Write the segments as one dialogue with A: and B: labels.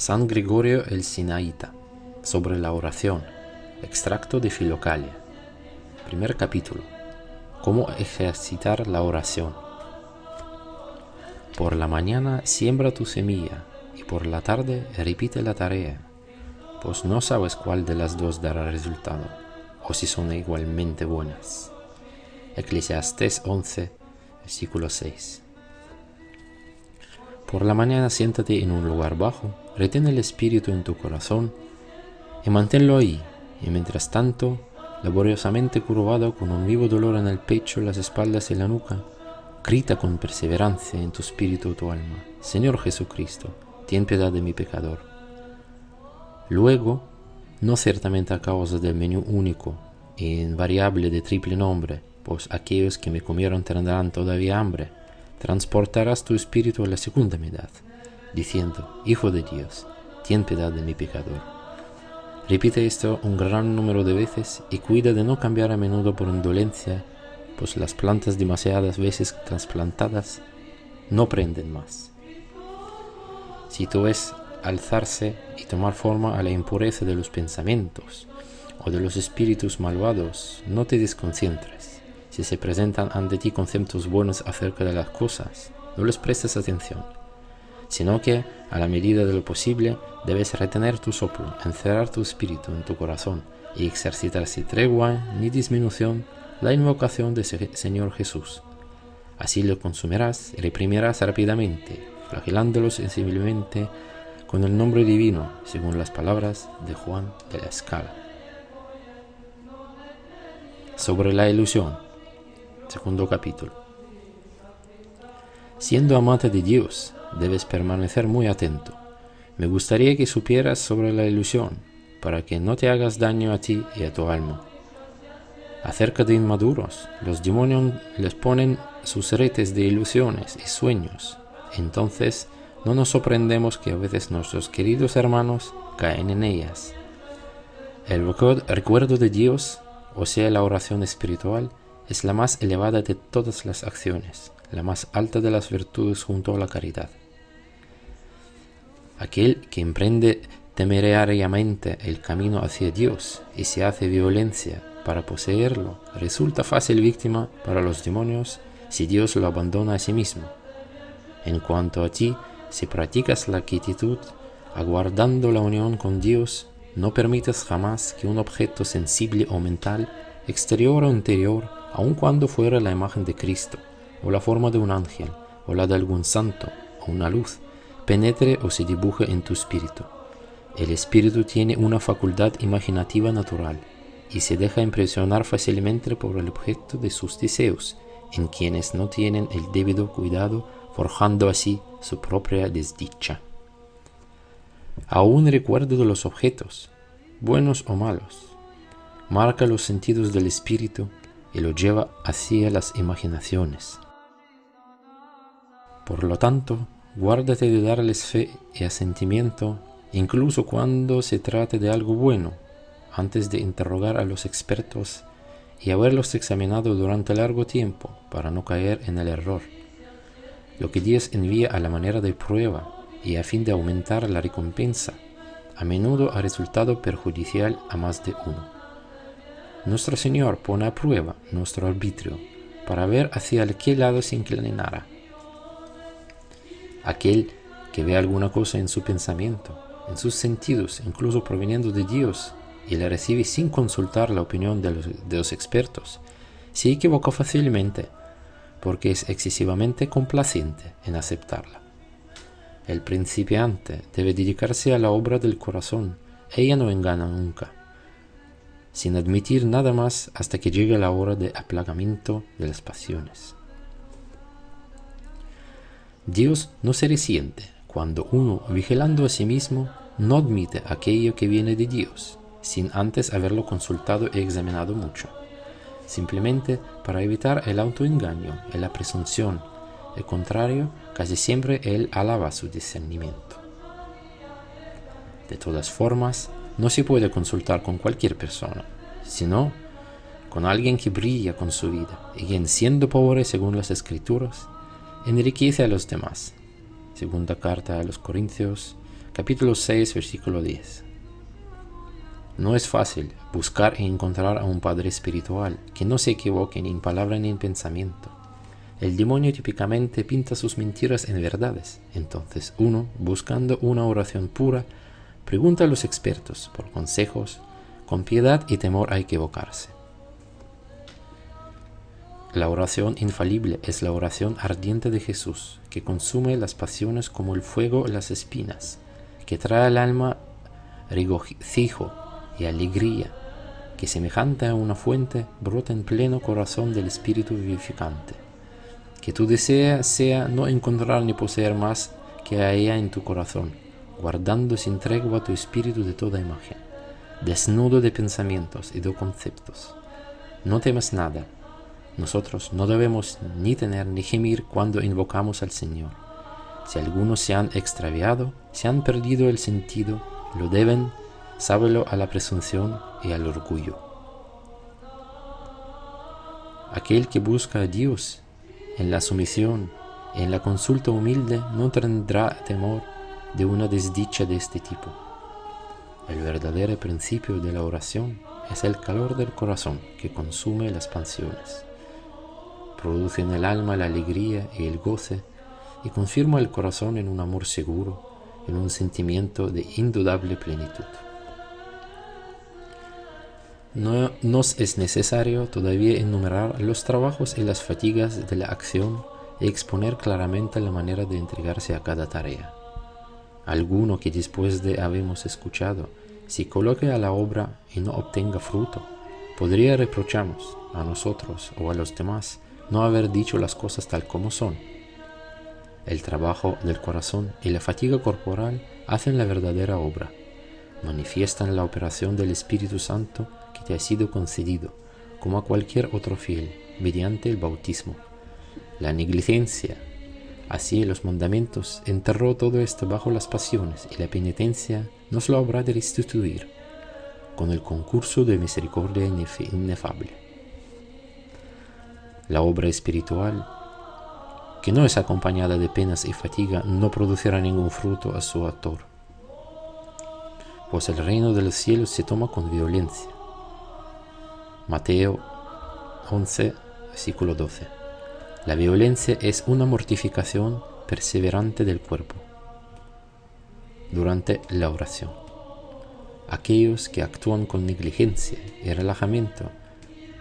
A: San Gregorio el Sinaíta, sobre la oración, extracto de Filocalia. Primer capítulo. Cómo ejercitar la oración. Por la mañana siembra tu semilla, y por la tarde repite la tarea, pues no sabes cuál de las dos dará resultado, o si son igualmente buenas. Eclesiastés 11, versículo 6. Por la mañana siéntate en un lugar bajo, retén el espíritu en tu corazón y manténlo ahí, y mientras tanto, laboriosamente curvado con un vivo dolor en el pecho, las espaldas y la nuca, grita con perseverancia en tu espíritu o tu alma: Señor Jesucristo, ten piedad de mi pecador. Luego, no ciertamente a causa del menú único e invariable de triple nombre, pues aquellos que me comieron tendrán todavía hambre, transportarás tu espíritu a la segunda mitad, diciendo: Hijo de Dios, ten piedad de mi pecador. Repite esto un gran número de veces y cuida de no cambiar a menudo por indolencia, pues las plantas demasiadas veces trasplantadas no prenden más. Si tú ves alzarse y tomar forma a la impureza de los pensamientos o de los espíritus malvados, no te desconcentres. Si se presentan ante ti conceptos buenos acerca de las cosas, no les prestes atención, sino que, a la medida de lo posible, debes retener tu soplo, encerrar tu espíritu en tu corazón y ejercitar sin tregua ni disminución la invocación de Señor Jesús. Así lo consumirás y reprimirás rápidamente, flagelándolos sensiblemente con el nombre divino, según las palabras de Juan de la Escala. Sobre la ilusión. Segundo capítulo. Siendo amante de Dios, debes permanecer muy atento. Me gustaría que supieras sobre la ilusión, para que no te hagas daño a ti y a tu alma. Acerca de inmaduros, los demonios les ponen sus redes de ilusiones y sueños. Entonces, no nos sorprendemos que a veces nuestros queridos hermanos caen en ellas. El recuerdo de Dios, o sea, la oración espiritual, es la más elevada de todas las acciones, la más alta de las virtudes junto a la caridad. Aquel que emprende temerariamente el camino hacia Dios y se hace violencia para poseerlo, resulta fácil víctima para los demonios si Dios lo abandona a sí mismo. En cuanto a ti, si practicas la quietud, aguardando la unión con Dios, no permitas jamás que un objeto sensible o mental, exterior o interior, aun cuando fuera la imagen de Cristo, o la forma de un ángel, o la de algún santo, o una luz, penetre o se dibuje en tu espíritu. El espíritu tiene una facultad imaginativa natural, y se deja impresionar fácilmente por el objeto de sus deseos, en quienes no tienen el debido cuidado, forjando así su propia desdicha. Aún recuerdo de los objetos, buenos o malos, marca los sentidos del espíritu y lo lleva hacia las imaginaciones. Por lo tanto, guárdate de darles fe y asentimiento, incluso cuando se trate de algo bueno, antes de interrogar a los expertos y haberlos examinado durante largo tiempo para no caer en el error. Lo que Dios envía a la manera de prueba y a fin de aumentar la recompensa, a menudo ha resultado perjudicial a más de uno. Nuestro Señor pone a prueba nuestro arbitrio para ver hacia qué lado se inclinará. Aquel que ve alguna cosa en su pensamiento, en sus sentidos, incluso proveniendo de Dios, y la recibe sin consultar la opinión de los expertos, se equivoca fácilmente, porque es excesivamente complaciente en aceptarla. El principiante debe dedicarse a la obra del corazón, ella no engaña nunca, sin admitir nada más hasta que llegue la hora de aplacamiento de las pasiones. Dios no se resiente cuando uno, vigilando a sí mismo, no admite aquello que viene de Dios, sin antes haberlo consultado y examinado mucho, simplemente para evitar el autoengaño y la presunción. Al contrario, casi siempre él alaba su discernimiento. De todas formas, no se puede consultar con cualquier persona, sino con alguien que brilla con su vida y quien, siendo pobre según las Escrituras, enriquece a los demás. Segunda carta a los Corintios, Capítulo 6, versículo 10. No es fácil buscar y encontrar a un padre espiritual que no se equivoque ni en palabra ni en pensamiento. El demonio típicamente pinta sus mentiras en verdades. Entonces uno, buscando una oración pura, pregunta a los expertos por consejos, con piedad y temor a equivocarse. La oración infalible es la oración ardiente de Jesús, que consume las pasiones como el fuego las espinas, que trae al alma regocijo y alegría, que semejante a una fuente brota en pleno corazón del Espíritu vivificante. Que tu deseo sea no encontrar ni poseer más que a ella en tu corazón, guardando sin tregua tu espíritu de toda imagen, desnudo de pensamientos y de conceptos. No temas nada. Nosotros no debemos ni tener ni gemir cuando invocamos al Señor. Si algunos se han extraviado, se han perdido el sentido, lo deben, sábelo, a la presunción y al orgullo. Aquel que busca a Dios en la sumisión y en la consulta humilde no tendrá temor de una desdicha de este tipo. El verdadero principio de la oración es el calor del corazón que consume las pasiones, produce en el alma la alegría y el goce y confirma el corazón en un amor seguro, en un sentimiento de indudable plenitud. No nos es necesario todavía enumerar los trabajos y las fatigas de la acción y exponer claramente la manera de entregarse a cada tarea. Alguno que después de habemos escuchado se coloque a la obra y no obtenga fruto, podría reprocharnos a nosotros o a los demás no haber dicho las cosas tal como son. El trabajo del corazón y la fatiga corporal hacen la verdadera obra, manifiestan la operación del Espíritu Santo que te ha sido concedido, como a cualquier otro fiel, mediante el bautismo. La negligencia, así los mandamientos, enterró todo esto bajo las pasiones, y la penitencia nos lo habrá de restituir, con el concurso de misericordia inefable. La obra espiritual, que no es acompañada de penas y fatiga, no producirá ningún fruto a su autor, pues el reino de los cielos se toma con violencia. Mateo 11, versículo 12. La violencia es una mortificación perseverante del cuerpo durante la oración. Aquellos que actúan con negligencia y relajamiento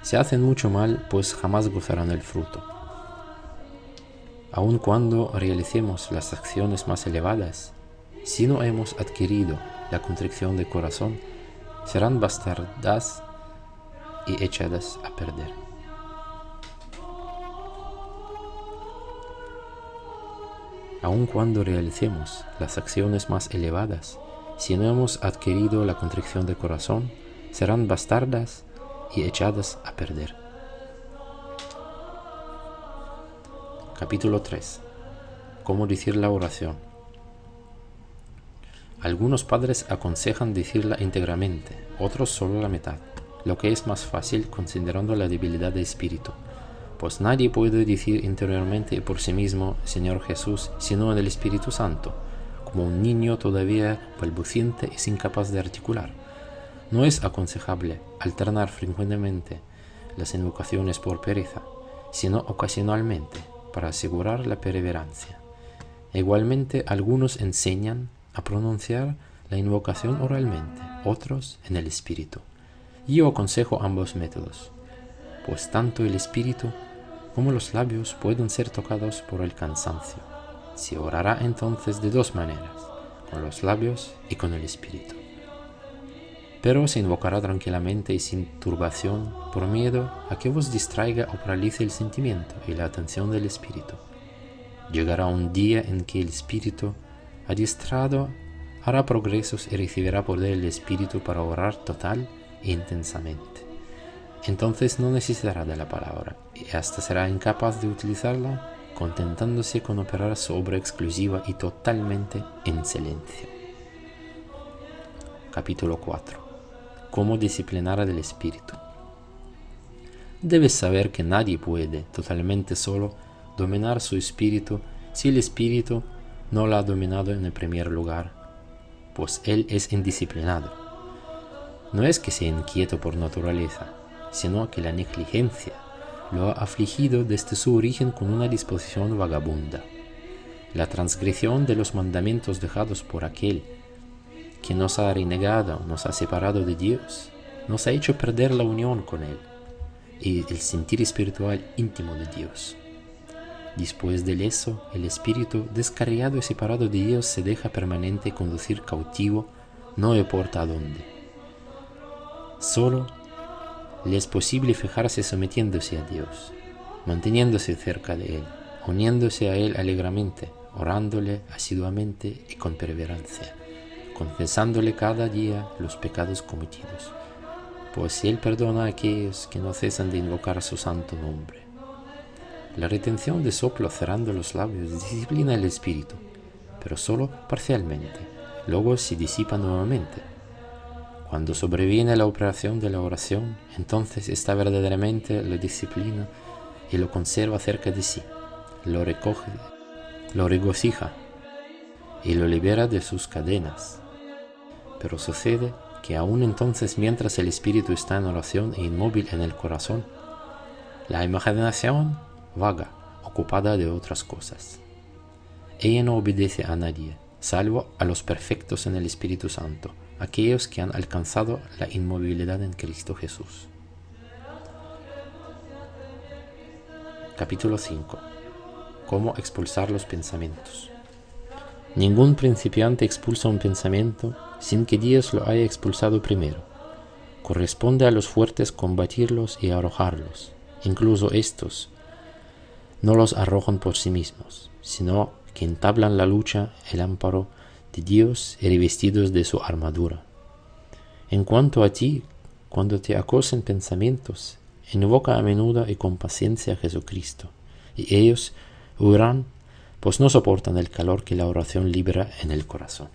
A: se hacen mucho mal, pues jamás gozarán el fruto. Aun cuando realicemos las acciones más elevadas, si no hemos adquirido la contrición de corazón, serán bastardas y echadas a perder. Aun cuando realicemos las acciones más elevadas, si no hemos adquirido la contrición de corazón, serán bastardas y echadas a perder. Capítulo 3. ¿Cómo decir la oración? Algunos padres aconsejan decirla íntegramente, otros solo la mitad, lo que es más fácil considerando la debilidad de espíritu, pues nadie puede decir interiormente y por sí mismo Señor Jesús, sino en el Espíritu Santo, como un niño todavía balbuciente y sin capaz de articular. No es aconsejable alternar frecuentemente las invocaciones por pereza, sino ocasionalmente, para asegurar la perseverancia. Igualmente, algunos enseñan a pronunciar la invocación oralmente, otros en el espíritu. Yo aconsejo ambos métodos, pues tanto el espíritu como los labios pueden ser tocados por el cansancio. Se orará entonces de dos maneras, con los labios y con el espíritu. Pero se invocará tranquilamente y sin turbación, por miedo a que vos distraiga o paralice el sentimiento y la atención del espíritu. Llegará un día en que el espíritu, adiestrado, hará progresos y recibirá poder del espíritu para orar total e intensamente. Entonces no necesitará de la palabra y hasta será incapaz de utilizarla, contentándose con operar su obra exclusiva y totalmente en silencio. Capítulo 4. ¿Cómo disciplinar al espíritu? Debes saber que nadie puede, totalmente solo, dominar su espíritu si el espíritu no lo ha dominado en el primer lugar, pues él es indisciplinado. No es que sea inquieto por naturaleza, sino que la negligencia lo ha afligido desde su origen con una disposición vagabunda. La transgresión de los mandamientos dejados por aquel que nos ha renegado, nos ha separado de Dios, nos ha hecho perder la unión con Él y el sentir espiritual íntimo de Dios. Después de eso, el espíritu descarriado y separado de Dios se deja permanente conducir cautivo, no importa a dónde. Solo le es posible fijarse sometiéndose a Dios, manteniéndose cerca de Él, uniéndose a Él alegremente, orándole asiduamente y con perseverancia, confesándole cada día los pecados cometidos, pues Él perdona a aquellos que no cesan de invocar su santo nombre. La retención de soplo cerrando los labios disciplina el espíritu, pero solo parcialmente, luego se disipa nuevamente. Cuando sobreviene la operación de la oración, entonces está verdaderamente la disciplina y lo conserva cerca de sí, lo recoge, lo regocija y lo libera de sus cadenas. Pero sucede que aún entonces, mientras el espíritu está en oración e inmóvil en el corazón, la imaginación vaga, ocupada de otras cosas. Ella no obedece a nadie, salvo a los perfectos en el Espíritu Santo, aquellos que han alcanzado la inmovilidad en Cristo Jesús. Capítulo 5. Cómo expulsar los pensamientos. Ningún principiante expulsa un pensamiento sin que Dios lo haya expulsado primero. Corresponde a los fuertes combatirlos y arrojarlos. Incluso estos no los arrojan por sí mismos, sino que entablan la lucha el amparo de Dios y revestidos de su armadura. En cuanto a ti, cuando te acosen pensamientos, invoca a menudo y con paciencia a Jesucristo, y ellos huirán, pues no soportan el calor que la oración libera en el corazón.